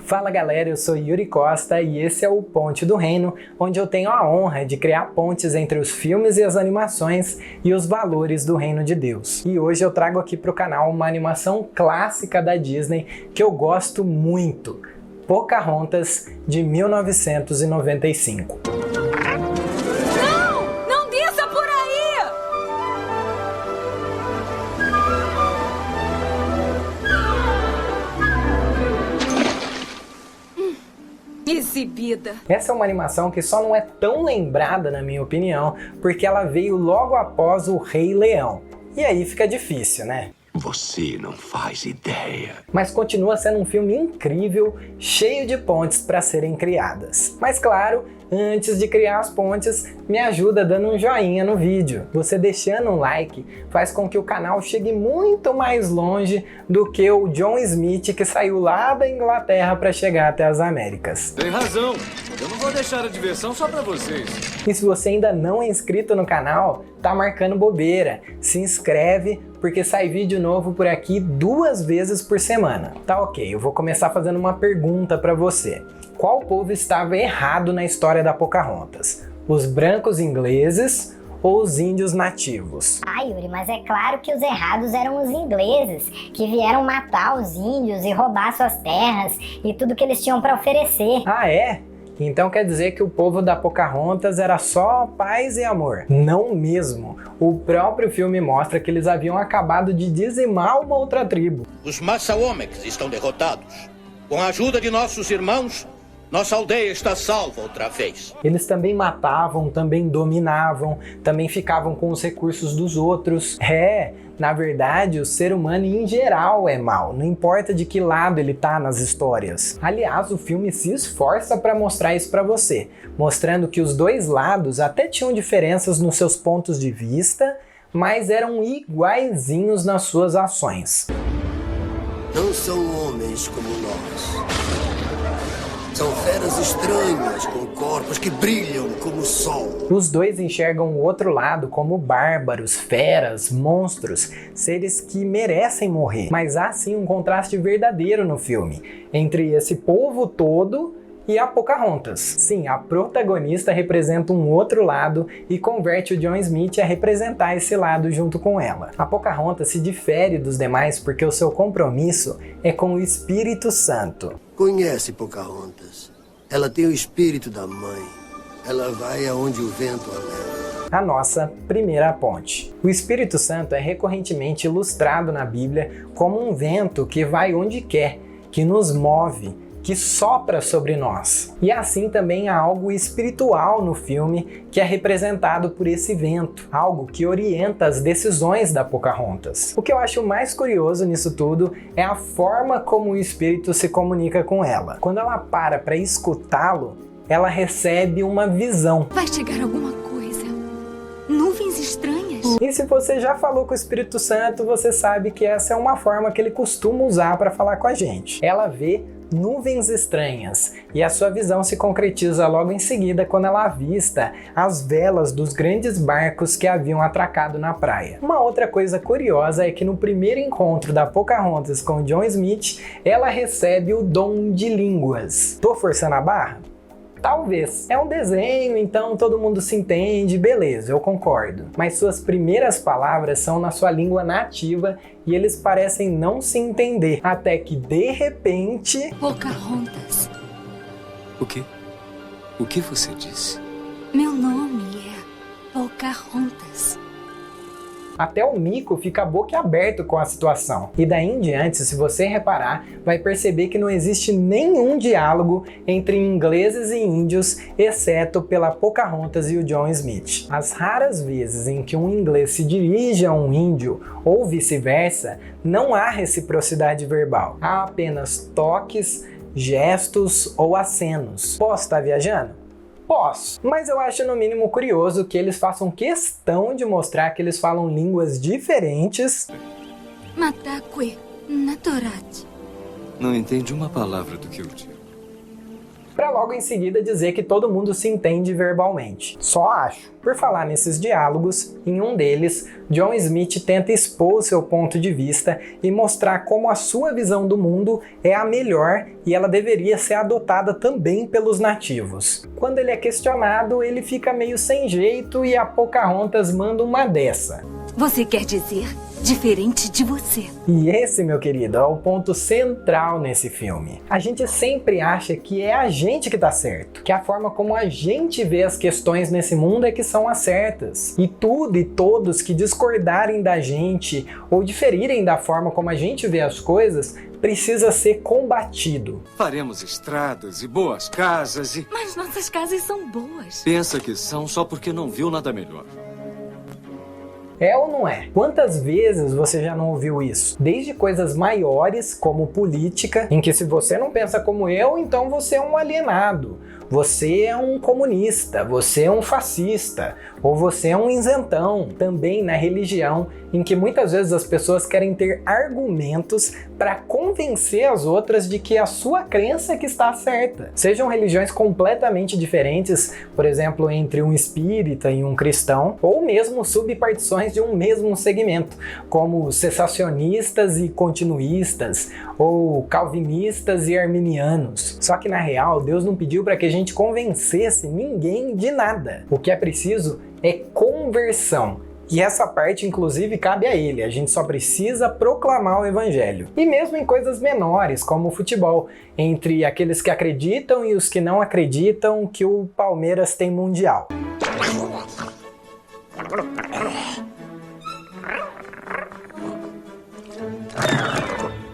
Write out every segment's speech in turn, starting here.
Fala galera, eu sou Yuri Costa e esse é o Ponte do Reino, onde eu tenho a honra de criar pontes entre os filmes e as animações e os valores do Reino de Deus. E hoje eu trago aqui para o canal uma animação clássica da Disney que eu gosto muito, Pocahontas, de 1995. Não desça por aí! Exibida. Essa é uma animação que só não é tão lembrada, na minha opinião, porque ela veio logo após o Rei Leão. E aí fica difícil, né? Você não faz ideia. Mas continua sendo um filme incrível, cheio de pontes para serem criadas. Mas claro, antes de criar as pontes, me ajuda dando um joinha no vídeo. Você deixando um like faz com que o canal chegue muito mais longe do que o John Smith, que saiu lá da Inglaterra para chegar até as Américas. Tem razão, eu não vou deixar a diversão só para vocês. E se você ainda não é inscrito no canal, tá marcando bobeira. Se inscreve, porque sai vídeo novo por aqui 2 vezes por semana. Tá ok, eu vou começar fazendo uma pergunta para você. Qual povo estava errado na história da Pocahontas? Os brancos ingleses ou os índios nativos? Ah, Yuri, mas é claro que os errados eram os ingleses, que vieram matar os índios e roubar suas terras e tudo que eles tinham para oferecer. Ah, é? Então quer dizer que o povo da Pocahontas era só paz e amor? Não mesmo. O próprio filme mostra que eles haviam acabado de dizimar uma outra tribo. Os Massaomecs estão derrotados. Com a ajuda de nossos irmãos, nossa aldeia está salva outra vez. Eles também matavam, também dominavam, também ficavam com os recursos dos outros. Na verdade, o ser humano em geral é mau, não importa de que lado ele tá nas histórias. Aliás, o filme se esforça para mostrar isso para você, mostrando que os dois lados até tinham diferenças nos seus pontos de vista, mas eram iguaizinhos nas suas ações. Não são homens como nós. São feras estranhas com corpos que brilham como o sol. Os dois enxergam o outro lado como bárbaros, feras, monstros, seres que merecem morrer. Mas há sim um contraste verdadeiro no filme, entre esse povo todo e a Pocahontas. Sim, a protagonista representa um outro lado e converte o John Smith a representar esse lado junto com ela. A Pocahontas se difere dos demais porque o seu compromisso é com o Espírito Santo. Conhece Pocahontas? Ela tem o espírito da mãe. Ela vai aonde o vento a leva. A nossa primeira ponte. O Espírito Santo é recorrentemente ilustrado na Bíblia como um vento que vai onde quer, que nos move, que sopra sobre nós. E assim também há algo espiritual no filme que é representado por esse vento, algo que orienta as decisões da Pocahontas. O que eu acho mais curioso nisso tudo é a forma como o espírito se comunica com ela. Quando ela para escutá-lo, ela recebe uma visão. Vai chegar alguma coisa. Nuvens estranhas. E se você já falou com o Espírito Santo, você sabe que essa é uma forma que ele costuma usar para falar com a gente. Ela vê nuvens estranhas, e a sua visão se concretiza logo em seguida quando ela avista as velas dos grandes barcos que haviam atracado na praia. Uma outra coisa curiosa é que no primeiro encontro da Pocahontas com John Smith, ela recebe o dom de línguas. Tô forçando a barra? Talvez. É um desenho, então todo mundo se entende, beleza, eu concordo. Mas suas primeiras palavras são na sua língua nativa e eles parecem não se entender, até que de repente... Pocahontas. O quê? O que você disse? Meu nome é Pocahontas. Até o mico fica boquiaberto com a situação. E daí em diante, se você reparar, vai perceber que não existe nenhum diálogo entre ingleses e índios, exceto pela Pocahontas e o John Smith. As raras vezes em que um inglês se dirige a um índio, ou vice-versa, não há reciprocidade verbal. Há apenas toques, gestos ou acenos. Posso estar viajando? Posso, mas eu acho no mínimo curioso que eles façam questão de mostrar que eles falam línguas diferentes. Mataque Natorati. Não entende uma palavra do que eu digo. para logo em seguida dizer que todo mundo se entende verbalmente. Só acho. Por falar nesses diálogos, em um deles, John Smith tenta expor o seu ponto de vista e mostrar como a sua visão do mundo é a melhor e ela deveria ser adotada também pelos nativos. Quando ele é questionado, ele fica meio sem jeito e a Pocahontas manda uma dessa. Você quer dizer diferente de você. E esse, meu querido, é o ponto central nesse filme. A gente sempre acha que é a gente que tá certo, que a forma como a gente vê as questões nesse mundo é que são as certas. E tudo e todos que discordarem da gente ou diferirem da forma como a gente vê as coisas precisa ser combatido. Faremos estradas e boas casas e... Mas nossas casas são boas. Pensa que são só porque não viu nada melhor. É ou não é? Quantas vezes você já não ouviu isso? Desde coisas maiores, como política, em que se você não pensa como eu, então você é um alienado. Você é um comunista, você é um fascista, ou você é um isentão. Também na religião, em que muitas vezes as pessoas querem ter argumentos para convencer as outras de que a sua crença é que está certa. Sejam religiões completamente diferentes, por exemplo, entre um espírita e um cristão, ou mesmo subpartições de um mesmo segmento, como cessacionistas e continuistas, ou calvinistas e arminianos. Só que na real, Deus não pediu para que a gente convencesse ninguém de nada. O que é preciso é conversão. E essa parte, inclusive, cabe a ele. A gente só precisa proclamar o evangelho. E mesmo em coisas menores, como o futebol, entre aqueles que acreditam e os que não acreditam que o Palmeiras tem mundial.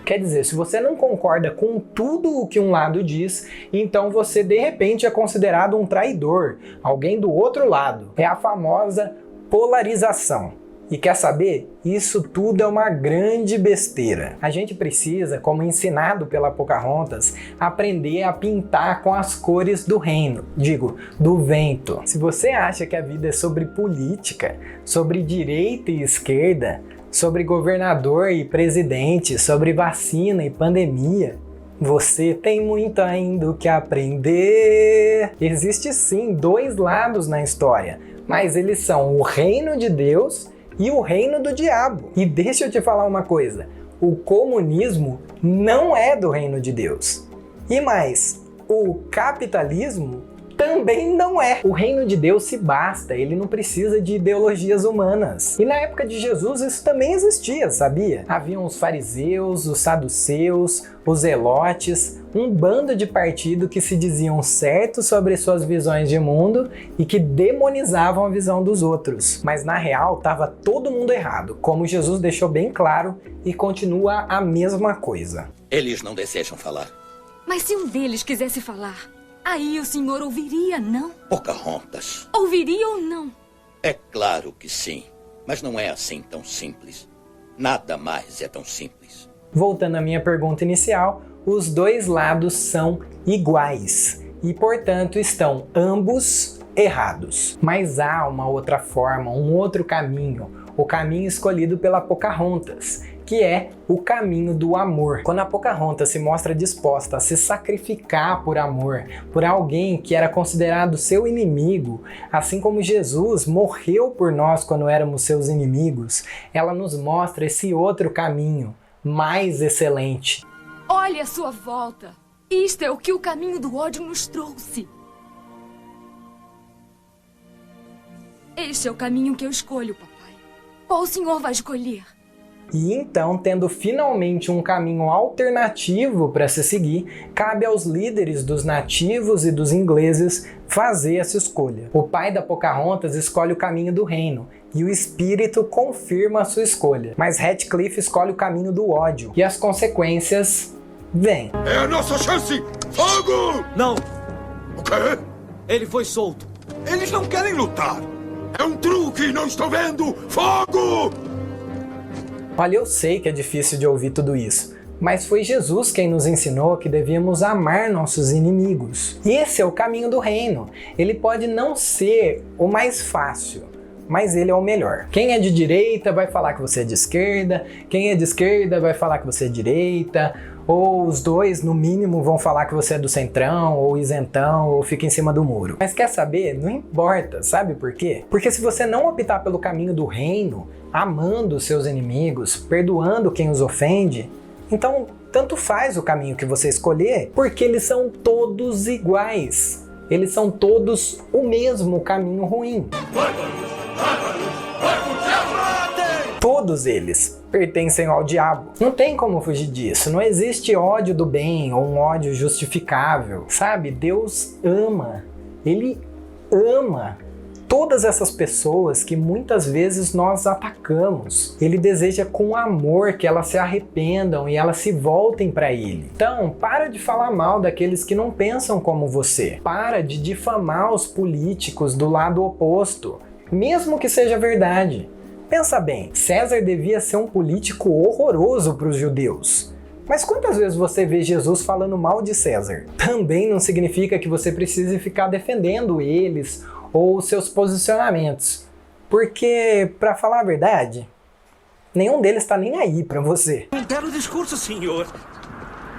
Quer dizer, se você não concorda com tudo o que um lado diz, então você de repente é considerado um traidor, alguém do outro lado. É a famosa polarização. E quer saber? Isso tudo é uma grande besteira. A gente precisa, como ensinado pela Pocahontas, aprender a pintar com as cores do reino, do vento. Se você acha que a vida é sobre política, sobre direita e esquerda, sobre governador e presidente, sobre vacina e pandemia, você tem muito ainda o que aprender. Existe sim dois lados na história, mas eles são o reino de Deus e o reino do diabo. E deixa eu te falar uma coisa, o comunismo não é do reino de Deus. E mais, o capitalismo também não é. O reino de Deus se basta, ele não precisa de ideologias humanas. E na época de Jesus isso também existia, sabia? Haviam os fariseus, os saduceus, os zelotes, um bando de partido que se diziam certos sobre suas visões de mundo e que demonizavam a visão dos outros. Mas na real estava todo mundo errado, como Jesus deixou bem claro, e continua a mesma coisa. Eles não desejam falar. Mas se um deles quisesse falar, aí o senhor ouviria, não? Pocahontas. Ouviria ou não? É claro que sim, mas não é assim tão simples. Nada mais é tão simples. Voltando à minha pergunta inicial, os dois lados são iguais e, portanto, estão ambos errados. Mas há uma outra forma, um outro caminho, o caminho escolhido pela Pocahontas, que é o caminho do amor. Quando a Pocahontas se mostra disposta a se sacrificar por amor, por alguém que era considerado seu inimigo, assim como Jesus morreu por nós quando éramos seus inimigos, ela nos mostra esse outro caminho, mais excelente. Olhe à sua volta. Isto é o que o caminho do ódio nos trouxe. Este é o caminho que eu escolho, papai. Qual o senhor vai escolher? E então, tendo finalmente um caminho alternativo para se seguir, cabe aos líderes dos nativos e dos ingleses fazer essa escolha. O pai da Pocahontas escolhe o caminho do reino, e o espírito confirma a sua escolha. Mas Ratcliffe escolhe o caminho do ódio, e as consequências vêm. É a nossa chance! Fogo! Não, O quê? ele foi solto. Eles não querem lutar! É um truque, não estou vendo! Fogo! Olha, eu sei que é difícil de ouvir tudo isso, mas foi Jesus quem nos ensinou que devíamos amar nossos inimigos. Esse é o caminho do reino. Ele pode não ser o mais fácil, mas ele é o melhor. Quem é de direita vai falar que você é de esquerda, quem é de esquerda vai falar que você é de direita, Ou os dois, no mínimo, vão falar que você é do centrão, ou isentão, ou fica em cima do muro. Mas quer saber? Não importa, sabe por quê? Porque se você não optar pelo caminho do reino, amando os seus inimigos, perdoando quem os ofende, então tanto faz o caminho que você escolher, porque eles são todos iguais. Eles são todos o mesmo caminho ruim. Todos eles pertencem ao diabo. Não tem como fugir disso. Não existe ódio do bem ou um ódio justificável. Sabe? Deus ama. Ele ama todas essas pessoas que muitas vezes nós atacamos. Ele deseja com amor que elas se arrependam e elas se voltem para Ele. Então, para de falar mal daqueles que não pensam como você. Para de difamar os políticos do lado oposto, mesmo que seja verdade. Pensa bem, César devia ser um político horroroso para os judeus. Mas quantas vezes você vê Jesus falando mal de César? Também não significa que você precise ficar defendendo eles ou seus posicionamentos. Porque, para falar a verdade, nenhum deles está nem aí para você. Um belo discurso, senhor.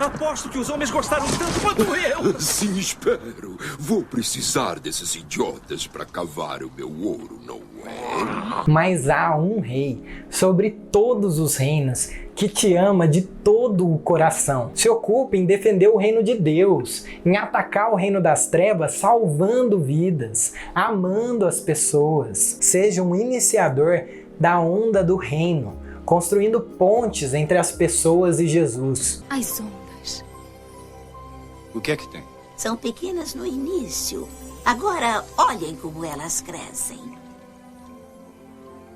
Aposto que os homens gostaram tanto quanto eu. Sim, espero. Vou precisar desses idiotas para cavar o meu ouro, não é? Mas há um rei sobre todos os reinos que te ama de todo o coração. Se ocupe em defender o reino de Deus, em atacar o reino das trevas, salvando vidas, amando as pessoas. Seja um iniciador da onda do reino, construindo pontes entre as pessoas e Jesus. As ondas. O que é que tem? São pequenas no início. Agora, olhem como elas crescem.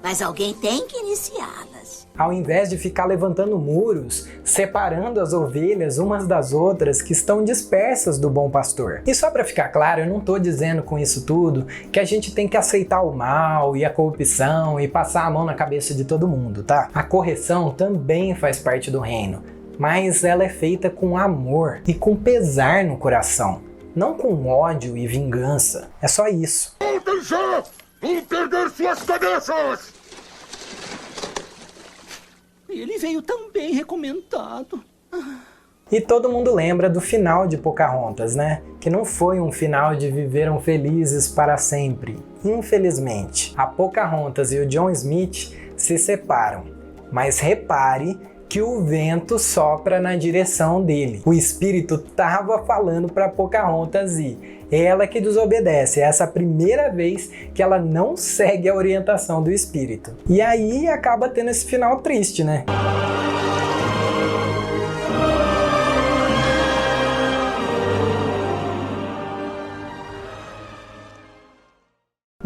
Mas alguém tem que iniciá-las. Ao invés de ficar levantando muros, separando as ovelhas umas das outras que estão dispersas do bom pastor. E só para ficar claro, eu não estou dizendo com isso tudo que a gente tem que aceitar o mal e a corrupção e passar a mão na cabeça de todo mundo, tá? A correção também faz parte do reino, mas ela é feita com amor e com pesar no coração, não com ódio e vingança. É só isso. Voltem já! Vão perder suas cabeças! Ele veio tão bem recomendado. E todo mundo lembra do final de Pocahontas, né? Que não foi um final de viveram felizes para sempre. Infelizmente, a Pocahontas e o John Smith se separam. Mas repare que o vento sopra na direção dele. O espírito estava falando para Pocahontas ir. Ela que desobedece. Essa é a primeira vez que ela não segue a orientação do espírito. E aí acaba tendo esse final triste, né?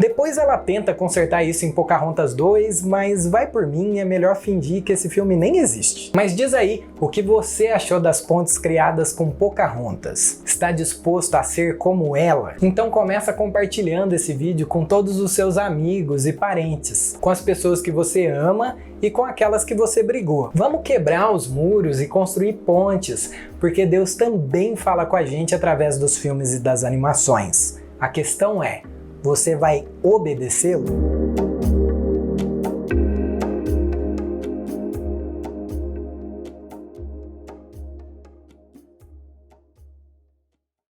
Depois ela tenta consertar isso em Pocahontas 2, mas vai por mim, é melhor fingir que esse filme nem existe. Mas diz aí, o que você achou das pontes criadas com Pocahontas? Está disposto a ser como ela? Então começa compartilhando esse vídeo com todos os seus amigos e parentes, com as pessoas que você ama e com aquelas que você brigou. Vamos quebrar os muros e construir pontes, porque Deus também fala com a gente através dos filmes e das animações. A questão é, você vai obedecê-lo?